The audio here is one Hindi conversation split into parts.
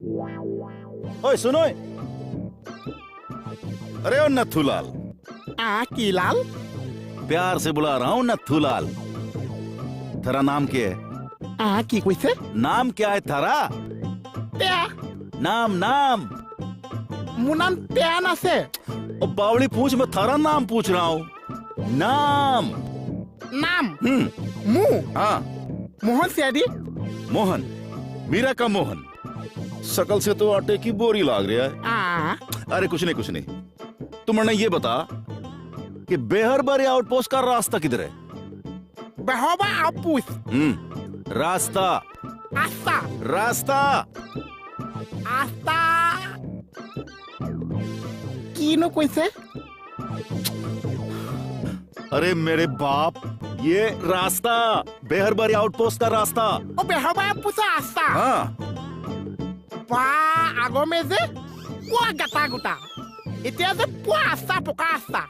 ओए सुनो। अरे ओ नथुलाल। की लाल? प्यार से बुला रहा हूँ नथुलाल। तेरा नाम क्या है? की कैसे? नाम क्या है थारा? प्या। नाम नाम। मुनाम प्या ना से। ओ बावली पूछ, मैं थारा नाम पूछ रहा हूँ। नाम। नाम? मुंह? हाँ। मोहन सियादी? मोहन। मीरा का मोहन। शकल से तो आटे की बोरी लाग रहा है। अरे कुछ नहीं। तुम मैंने ये बता कि बेहरबारी आउटपोस्ट का रास्ता किधर है? बेहरबारी आउटपोस्ट? रास्ता। आस्ता। रास्ता। आस्ता। कीनो कैसे? अरे मेरे बाप, ये रास्ता बेहरबारी आउटपोस्ट का रास्ता। ओ बेहरबारी आउटपोस्ट का रास्ता? हाँ। आगो में से पुआ गता गुता, इतिहास से पुआ आस्ता पुका आस्ता।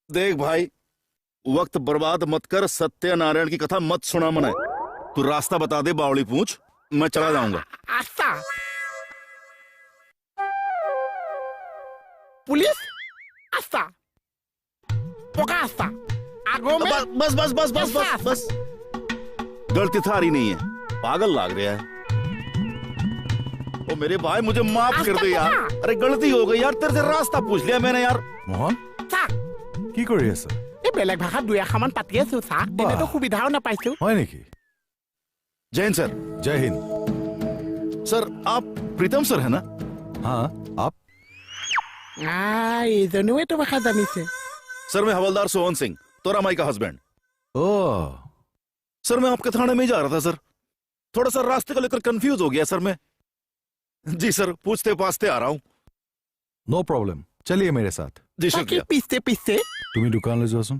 देख भाई, वक्त बर्बाद मत कर, सत्यनारायण की कथा मत सुना मने। तू रास्ता बता दे बावली पूछ, मैं चला जाऊंगा। आस्ता। पुलिस आस्ता पुका आस्ता। आगो में बस बस बस बस बस बस। गलती थारी नहीं है, पागल लाग रहा है। ओ मेरे भाई मुझे माफ कर दे यार। अरे गलती हो गई यार, तेरे से रास्ता पूछ लिया मैंने यार। मोहन কি কৰি আছা? এই বেলেগ ভাষা দুই এখামান পাতি আছো স্যার, এনেতো সুবিধাও নাপাইছো। হয় নেকি? जय हिंद सर। जय हिंद। सर आप प्रीतम सर है ना? हाँ आप? এইজনেও এইটো ভাষা জানিছে। सर मैं हवलदार सोहन सिंह, तोरा माई का हस्बैंड। ओह सर मैं आपके थाने में ही जा रहा था सर, थोड़ा सा रास्ते को लेकर कंफ्यूज हो गया सर मैं। जी सर, पूछते पाछते आ रहा हूँ। नो प्रॉब्लम, चलिए मेरे साथ। जी বাকি शुक्रिया। পিছে পিছে তুমি দোকানলৈ যোৱাচোন।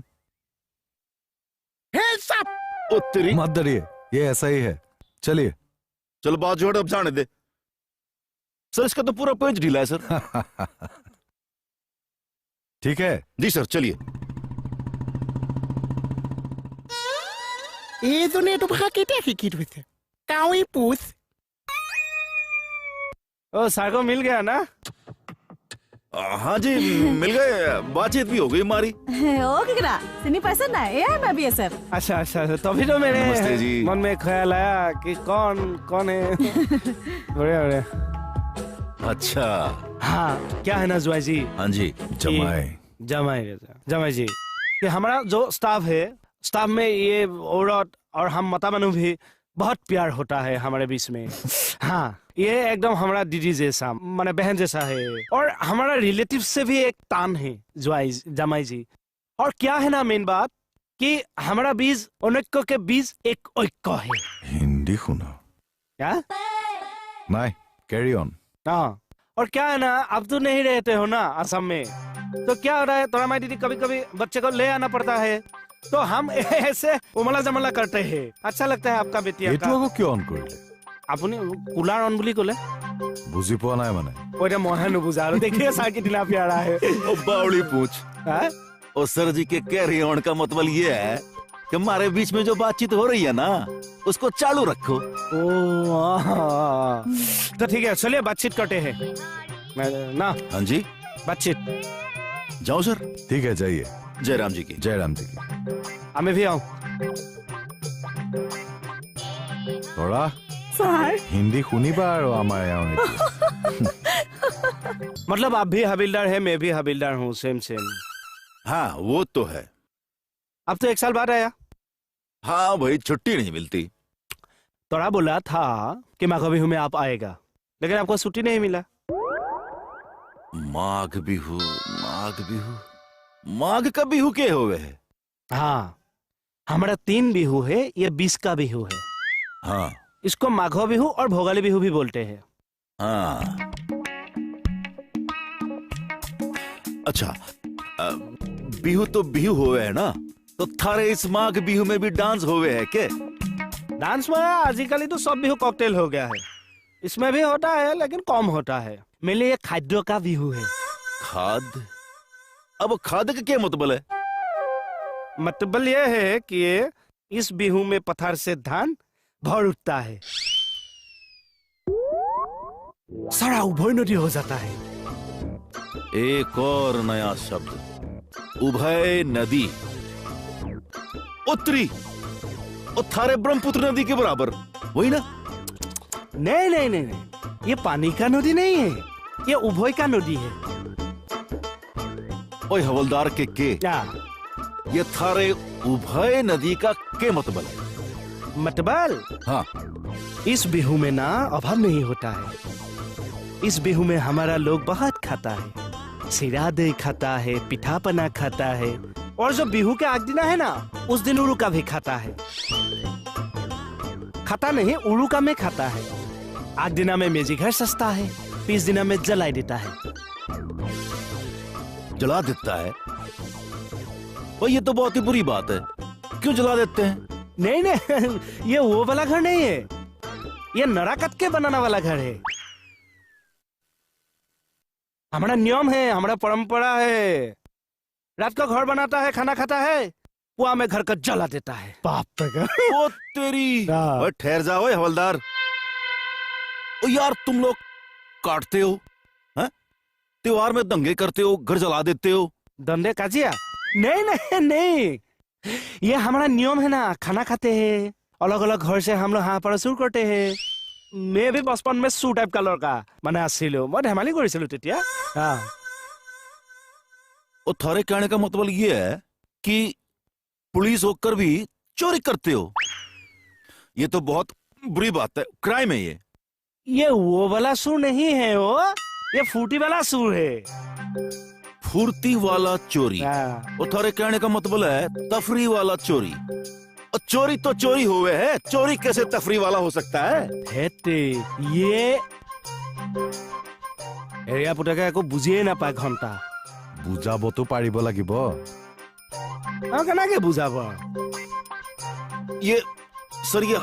হে সাপ। ओ तेरी। मत डरिए, ये ऐसा ही है, चलिए। चलो बात जोड़, अब जाने दे। सर इसका तो पूरा पेज ढीला है सर। ठीक है। जी सर चलिए। এইজনে এইটো ভাষা কেতিয়া শিকি থৈছে? কাউই পুছ। ओ सर को मिल गया ना? हाँ जी मिल गए, बातचीत भी हो गई हमारी। ओ किकरा सिनी पैसा ना ये मैं भी सर। अच्छा तभी तो मेरे नमस्ते जी। मन में ख्याल आया कि कौन है। बढ़िया। अच्छा हाँ क्या है ना जुआई जी? हाँ जी। जमाई जी कि हमारा जो स्टाफ है, स्टाफ में ये औरत और हम माता मनु भी बहुत प्यार होता है हमारे बीच में। हाँ ये एकदम हमारा दीदी जैसा, माने बहन जैसा है। और हमारा रिलेटिव से भी एक तान है जमाई जी। और क्या है ना मेन बात कि हमारा बीज अनैक्य के बीज एक ऐक्य है। हिंदी सुना क्या? नहीं, कैरी ऑन। हाँ और क्या है ना, अब तो नहीं रहते हो ना असम में, तो क्या हो रहा है, तोरा माई दीदी कभी कभी बच्चे को ले आना पड़ता है, तो हम ऐसे उमला जमला करते हैं। अच्छा लगता है आपका बेटिया এইটো का। আকৌ কিয় অন কৰিলে? আপুনি কুলাৰ অন বুলি ক'লে? বুজি পোৱা নাই মানে। ओरे मोहन नुबुझा रहा, देखिए सा कितना प्यारा है। ओ बावली पूछ। हाँ? ओ सर जी के कैरी ऑन का मतलब ये है कि हमारे बीच में जो बातचीत हो रही है ना, उसको चालू रखो। ओ तो ठीक है, चलिए बातचीत करते हैं ना। हाँ जी बातचीत। जाओ सर। ठीक है जाइए। जय राम जी की। जय राम जी की। मैं भी आऊँ? तोरा सर हिंदी শুনিবা আৰু আমাৰ ইয়াৰ मतलब आप भी हविलदार है, मैं भी हविलदार हूँ, सेम। हाँ वो तो है। अब तो 1 साल बाद आया। हाँ भाई छुट्टी नहीं मिलती। तोरा बोला था कि माघ बिहू में आप आएगा, लेकिन आपको छुट्टी नहीं मिला। माघ बिहू माघ का बिहू के हुए है? हाँ हमारा 3 बिहू है, ये 20 का बिहू है। हाँ इसको माघो बिहू और भोगाली बिहू भी बोलते हैं। हाँ अच्छा बिहू तो बिहू हुए है ना, तो थारे इस माघ बिहू में भी डांस हुए है के? डांस में आजकल तो सब बिहू कॉकटेल हो गया है, इसमें भी होता है लेकिन कम होता है। मेरे लिए खाद्य का बिहू है। खाद? अब खाद का क्या मतलब है? मतलब ये है कि इस बिहू में पत्थर से धान भर उठता है। सारा उभय नदी हो जाता है। एक और नया शब्द, उभय नदी। उत्तरी और थारे ब्रह्मपुत्र नदी के बराबर, वही ना? नहीं नहीं नहीं नहीं, ये पानी का नदी नहीं है, ये उभय का नदी है। ओए हवलदार के क्या ये थारे उभय नदी का के मतलब है? मतबल? हाँ, इस बिहू में ना अभाव नहीं होता है। इस बिहू में हमारा लोग बहुत खाता है, सिरा दही खाता है, पिठा पना खाता है, और जो बिहू के आग दिना है ना, उस दिन उड़ूका भी खाता है। खाता नहीं, उड़ूका में खाता है। आग दिना में मेजी घर सस्ता है, 20 दिना में जलाई देता है। जला देता है? और ये तो बहुत ही बुरी बात है, क्यों जला देते हैं? नहीं नहीं, ये वो वाला घर नहीं है, ये नराकत के बनाना वाला घर है। हमारा नियम है, हमारा परंपरा है। रात को घर बनाता है, खाना खाता है, पुआ में घर का जला देता है। बाप रे। ओ तेरी! हाँ। ओए ठहर जाओ ओए हवलदार। ओ यार, तुम लोग काटते हो, हैं? त्योहार में दंगे करते हो, घर जला देते हो। दंडे काजिया? नहीं नहीं नहीं, ये हमारा नियम है ना। खाना खाते हैं, अलग अलग घर से हम लोग हाँ पर शुरू करते हैं। मैं भी बचपन में सू टाइप का लड़का माने आसिलो, मैं धেमाली करिसिलो तेतिया। हाँ। और थारे कहने का मतलब ये है कि पुलिस होकर भी चोरी करते हो? ये तो बहुत बुरी बात है, क्राइम है ये। ये वो वाला सुर नहीं है, वो ये फूटी वाला सुर है। फुर्ती वाला चोरी। हाँ। और थारे कहने का मतलब है तफरी वाला चोरी। और चोरी तो चोरी हुए है, चोरी कैसे तफरी वाला हो सकता है? हेते ये एरिया पुटका को बुझिए ना पाए घंटा। বুজাবতো পাৰিব লাগিব। हाँ केना के बुझाब? ये सर, ये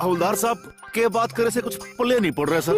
हवलदार साहब के बात करे से कुछ पल्ले नहीं पड़ रहा सर।